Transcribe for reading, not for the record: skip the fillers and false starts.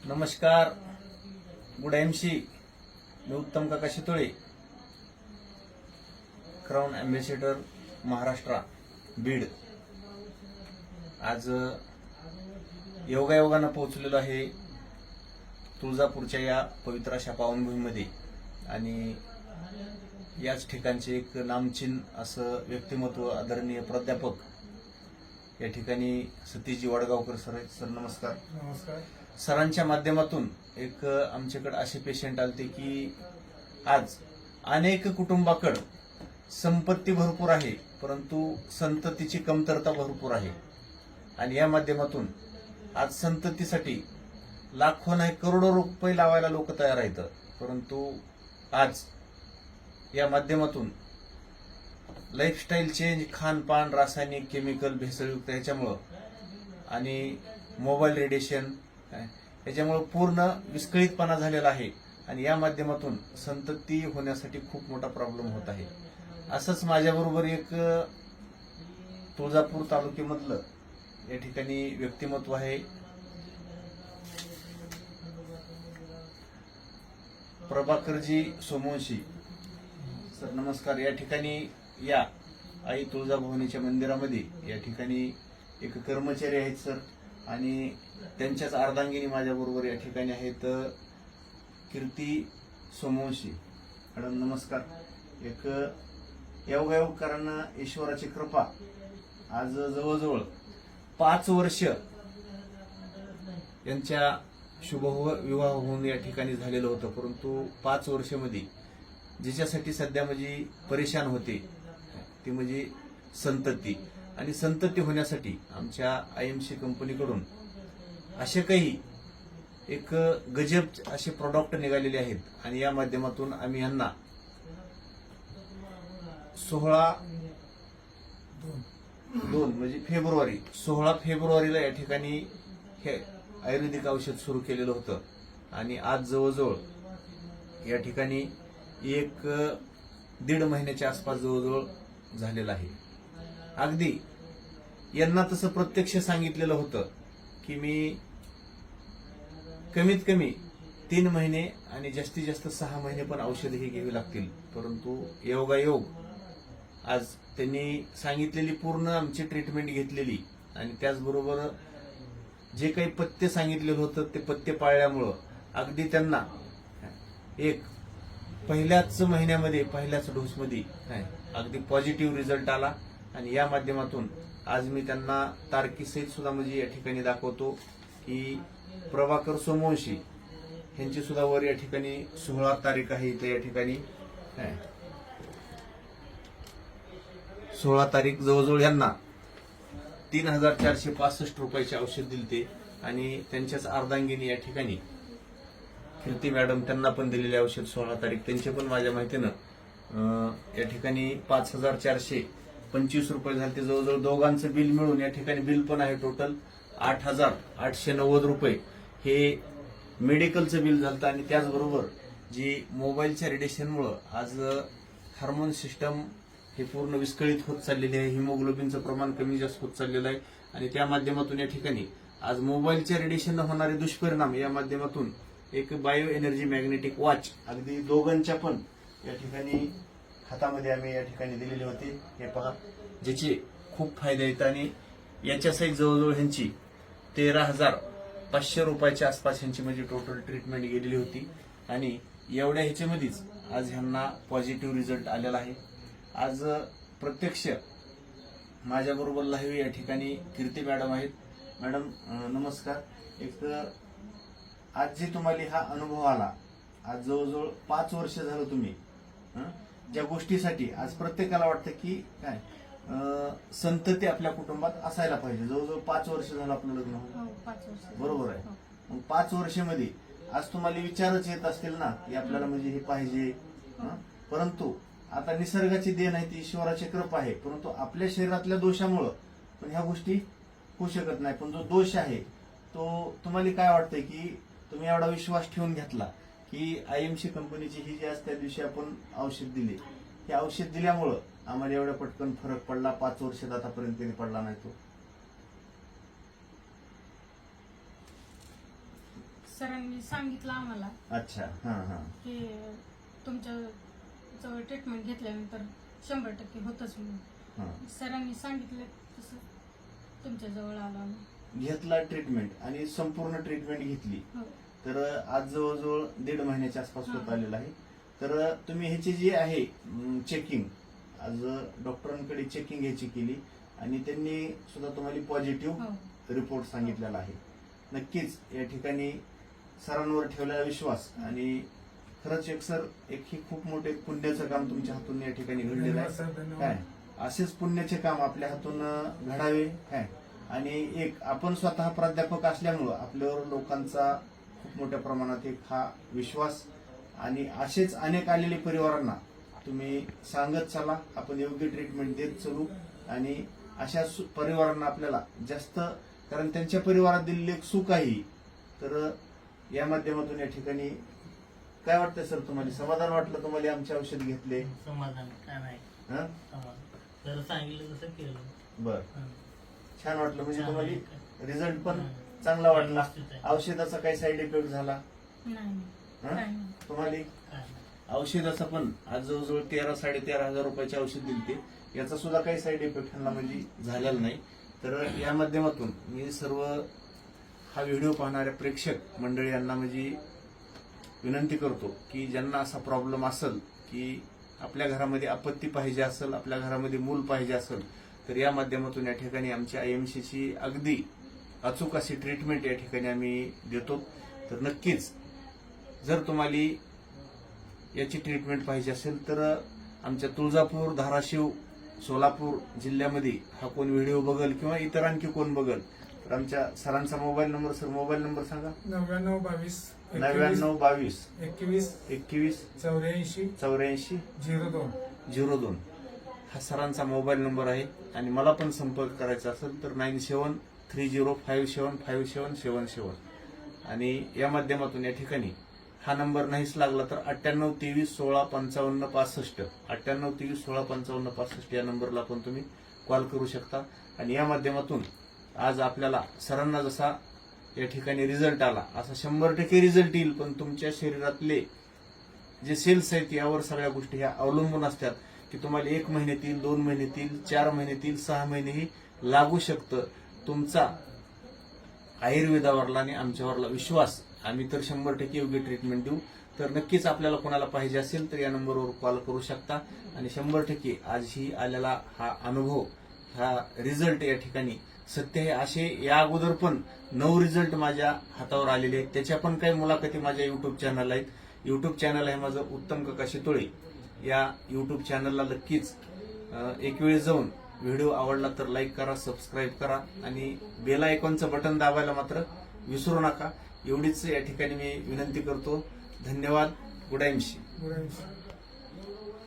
नमस्कार. Good MC. मी उत्तम काका शितोळे, क्राऊन अँबॅसेडर महाराष्ट्र बीड. आज योगायोगानं पोहोचलेलो आहे तुळजापूरच्या या पवित्र अशा पावनभूमीमध्ये आणि याच ठिकाणचे एक नामचीन असं व्यक्तिमत्व आदरणीय प्राध्यापक या ठिकाणी सतीशजी वडगावकर सर आहेत. सर नमस्कार. नमस्कार. सरांच्या माध्यमातून एक आमच्याकडे असे पेशंट आलते की आज अनेक कुटुंबाकडे संपत्ती भरपूर आहे परंतु संततीची कमतरता भरपूर आहे आणि या माध्यमातून आज संततीसाठी लाखो नाही करोडो रुपये लावायला लोक तयार आहेत, परंतु आज या माध्यमातून लाईफस्टाईल चेंज, खानपान, रासायनिक, केमिकल, भेसळयुक्त ह्याच्यामुळं आणि मोबाईल रेडिएशन याच्यामुळे पूर्ण विस्कळीतपणा झालेला आहे आणि या माध्यमातून संतती होण्यासाठी खूप मोठा प्रॉब्लेम होत आहे. असंच माझ्याबरोबर एक तुळजापूर तालुक्यामधलं या ठिकाणी व्यक्तिमत्व आहे प्रभाकरजी सोमवंशी. सर नमस्कार. या ठिकाणी या आई तुळजाभवानीच्या मंदिरामध्ये या ठिकाणी एक कर्मचारी आहेत सर आणि त्यांच्याच अर्धांगिनी माझ्याबरोबर या ठिकाणी आहेत कीर्ती सोमवंशी. मॅडम नमस्कार. एक योगायोगकारांना ईश्वराची कृपा आज जवळजवळ 5 वर्ष यांच्या शुभविवाह होऊन या ठिकाणी झालेलं होतं, परंतु 5 वर्षामध्ये जिच्यासाठी सध्या म्हणजे परेशान होते ती म्हणजे संतती. आणि संतती होण्यासाठी आमच्या आयएमसी कंपनीकडून असे काही एक गजब असे प्रोडक्ट निघालेले आहेत आणि या माध्यमातून आम्ही यांना 16/2 म्हणजे फेब्रुवारी 16 फेब्रुवारीला या ठिकाणी हे आयुर्वेदिक औषध सुरू केलेलं होतं आणि आज जवळजवळ या ठिकाणी 1-1.5 महिन्याच्या आसपास जवळजवळ झालेला आहे. अगदी यांना तसं प्रत्यक्ष सांगितलेलं होतं की मी कमीत कमी 3 महिने आणि जास्तीत जास्त 6 महिने पण औषध हे घ्यावी लागतील, परंतु योगायोग आज त्यांनी सांगितलेली पूर्ण आमची ट्रीटमेंट घेतलेली आणि त्याचबरोबर जे काही पथ्य सांगितलेलं होतं ते पथ्य पाळल्यामुळं अगदी त्यांना एक पहिल्याच महिन्यामध्ये पहिल्याच डोसमध्ये अगदी पॉझिटिव्ह रिझल्ट आला आणि या माध्यमातून आज मी त्यांना तारखेसहित सुद्धा म्हणजे या ठिकाणी दाखवतो की प्रभाकर सोमवंशी यांची सुद्धा वर या ठिकाणी 16 तारीख आहे. इथे या ठिकाणी 16 तारीख जवळजवळ यांना 3465 रुपयाचे औषध दिलते आणि त्यांच्याच अर्धांगिनी या ठिकाणी कीर्ती मॅडम त्यांना पण दिलेले औषध 16 तारीख त्यांचे पण माझ्या माहितीनं या ठिकाणी 5425 रुपये झाले. जवळजवळ दोघांचं बिल मिळून या ठिकाणी बिल पण आहे टोटल 8890 रुपये हे मेडिकलचं बिल झालं आणि त्याचबरोबर जी मोबाईलच्या रेडिएशनमुळं आज हार्मोन सिस्टम हे पूर्ण विस्कळीत होत चाललेले आहे, हिमोग्लोबिनचं प्रमाण कमी जास्त होत चाललेलं आहे आणि त्या माध्यमातून या ठिकाणी आज मोबाईलच्या रेडिएशन होणारे दुष्परिणाम या माध्यमातून एक बायो एनर्जी मॅग्नेटिक वॉच अगदी दोघांच्या पण या ठिकाणी हातामध्ये आम्ही या ठिकाणी दिलेले होते. हे पहा ज्याचे खूप फायदे आहेत आणि याच्या सहित जवळजवळ ह्यांची 13,500 रुपयाच्या आसपास ह्यांची म्हणजे टोटल ट्रीटमेंट गेलेली होती आणि एवढ्या ह्याच्यामध्येच आज ह्यांना पॉझिटिव्ह रिझल्ट आलेला आहे. आज प्रत्यक्ष माझ्याबरोबर लाईव्ह या ठिकाणी कीर्ती मॅडम आहेत. मॅडम नमस्कार. एक आज जे तुम्हाला हा अनुभव आला, आज जवळजवळ 5 वर्ष झालं तुम्ही ज्या गोष्टीसाठी आज प्रत्येकाला वाटतं की काय संतती आपल्या कुटुंबात असायला पाहिजे. जवळजवळ 5 वर्ष झालं आपलं लग्न होऊन, बरोबर आहे. मग 5 वर्षामध्ये आज तुम्हाला विचारच येत असतील ना की आपल्याला म्हणजे हे पाहिजे, परंतु आता निसर्गाची देण आहे ती ईश्वराची कृपा आहे, परंतु आपल्या शरीरातल्या दोषामुळं पण ह्या गोष्टी होऊ शकत नाही. पण जो दोष आहे तो तुम्हाला काय वाटतंय की तुम्ही एवढा विश्वास ठेवून घेतला की आयएमसी कंपनीची ही जी आज त्या दिवशी आपण औषध दिले, हे औषध दिल्यामुळं आम्हाला एवढा पटकन फरक पडला. 5 वर्षात आतापर्यंत पडला नाही तो. सरांनी सांगितलं आम्हाला अच्छा. हा हा. की तुमच्या जवळ ट्रीटमेंट घेतल्यानंतर 100% होतच म्हणून. हा. सरांनी सांगितलं तसं तुमच्या जवळ आलो आम्ही. घेतला ट्रीटमेंट आणि संपूर्ण ट्रीटमेंट घेतली. हो. तर आज जवळजवळ 1.5 महिन्याच्या आसपास होत हा. आलेला आहे. तर तुम्ही ह्याची जी आहे चेकिंग, आज डॉक्टरांकडे चेकिंग ह्याची केली आणि त्यांनी सुद्धा तुम्हाला पॉझिटिव्ह हो. रिपोर्ट सांगितलेला आहे. नक्कीच या ठिकाणी सरांवर ठेवलेला विश्वास आणि खरंच एक ही खूप मोठे पुण्याचं काम तुमच्या हातून या ठिकाणी घडलेलं आहे. काय असेच पुण्याचे काम आपल्या हातून घडावे काय. आणि एक आपण स्वतः प्राध्यापक असल्यामुळं आपल्यावर लोकांचा खूप मोठ्या प्रमाणात एक हा विश्वास आणि असेच अनेक आलेले परिवारांना तुम्ही सांगत चला, आपण योग्य ट्रीटमेंट देत चलू आणि अशा परिवारांना आपल्याला जास्त, कारण त्यांच्या परिवारात दिलेले एक सुख आहे. तर या माध्यमातून या ठिकाणी काय वाटतं सर, तुम्हाला समाधान वाटलं तुम्हाला आमचे औषध घेतले? समाधान काय नाही. हा तर सांगितलं तसं केलं. बर, छान वाटलं. म्हणजे छान तुम्हाला आहे. रिझल्ट पण चांगला वाटला. व्यवस्थित आहे. औषधाचा काही साईड इफेक्ट झाला? नाही हा? काय नाही. तुम्हाला काय नाही. औषधाचा पण आज जवळजवळ 13-13,500 रुपयाचे औषध दिलते, याचा सुद्धा काही साईड इफेक्ट ह्यांना म्हणजे झालेला नाही. तर या माध्यमातून मी सर्व हा व्हिडिओ पाहणाऱ्या प्रेक्षक मंडळी यांना म्हणजे विनंती करतो की ज्यांना असा प्रॉब्लेम असेल की आपल्या घरामध्ये आपत्ती पाहिजे असेल, आपल्या घरामध्ये मूल पाहिजे असेल, तर या माध्यमातून या ठिकाणी आमच्या IMCची अगदी अचूक अशी ट्रीटमेंट या ठिकाणी आम्ही देतो. तर नक्कीच जर तुम्हाला याची ट्रीटमेंट पाहिजे असेल तर आमच्या तुळजापूर, धाराशिव, सोलापूर जिल्ह्यामध्ये हा कोण व्हिडिओ बघल किंवा इतर आणखी कोण बघल तर आमच्या सरांचा mobile number, sir mobile number सांगा. 9922 9922 21 21 84 84 02. 02 हा सरांचा मोबाईल नंबर आहे. आणि मला पण संपर्क करायचा असेल तर 9730575777 आणि या माध्यमातून या ठिकाणी हा नंबर नाहीच लागला तर 9823165565 9823165565 या नंबरला पण तुम्ही कॉल करू शकता. आणि या माध्यमातून आज आपल्याला सरांना जसा या ठिकाणी रिझल्ट आला असा 100% रिझल्ट येईल, पण तुमच्या शरीरातले जे सेल्स आहेत यावर सगळ्या गोष्टी ह्या अवलंबून असतात की तुम्हाला 1 महिन्यातील, 2 महिन्यातील, 4 महिन्यातील, 6 महिनेही लागू शकतं. तुमचा आयुर्वेदावरला आणि आमच्यावरला विश्वास, आम्ही तर 100% योग्य ट्रीटमेंट देऊ. तर नक्कीच आपल्याला कोणाला पाहिजे असेल तर या नंबरवर कॉल करू शकता. आणि 100% आज ही आलेला हा अनुभव, हा रिझल्ट या ठिकाणी सत्य आहे. असे या अगोदर पण 9 रिझल्ट माझ्या हातावर आलेले आहेत. त्याच्या पण काही मुलाखती माझ्या युट्यूब चॅनल आहेत. युट्यूब चॅनल आहे माझं उत्तम काका शितोळे. या युट्यूब चॅनलला नक्कीच एक वेळ जाऊन व्हिडिओ आवडला तर लाईक करा, सबस्क्राईब करा आणि बेल आयकॉनचं बटन दाबायला मात्र विसरू नका. एवढीच या ठिकाणी मी विनंती करतो. धन्यवाद. Good IMC. गुरांशी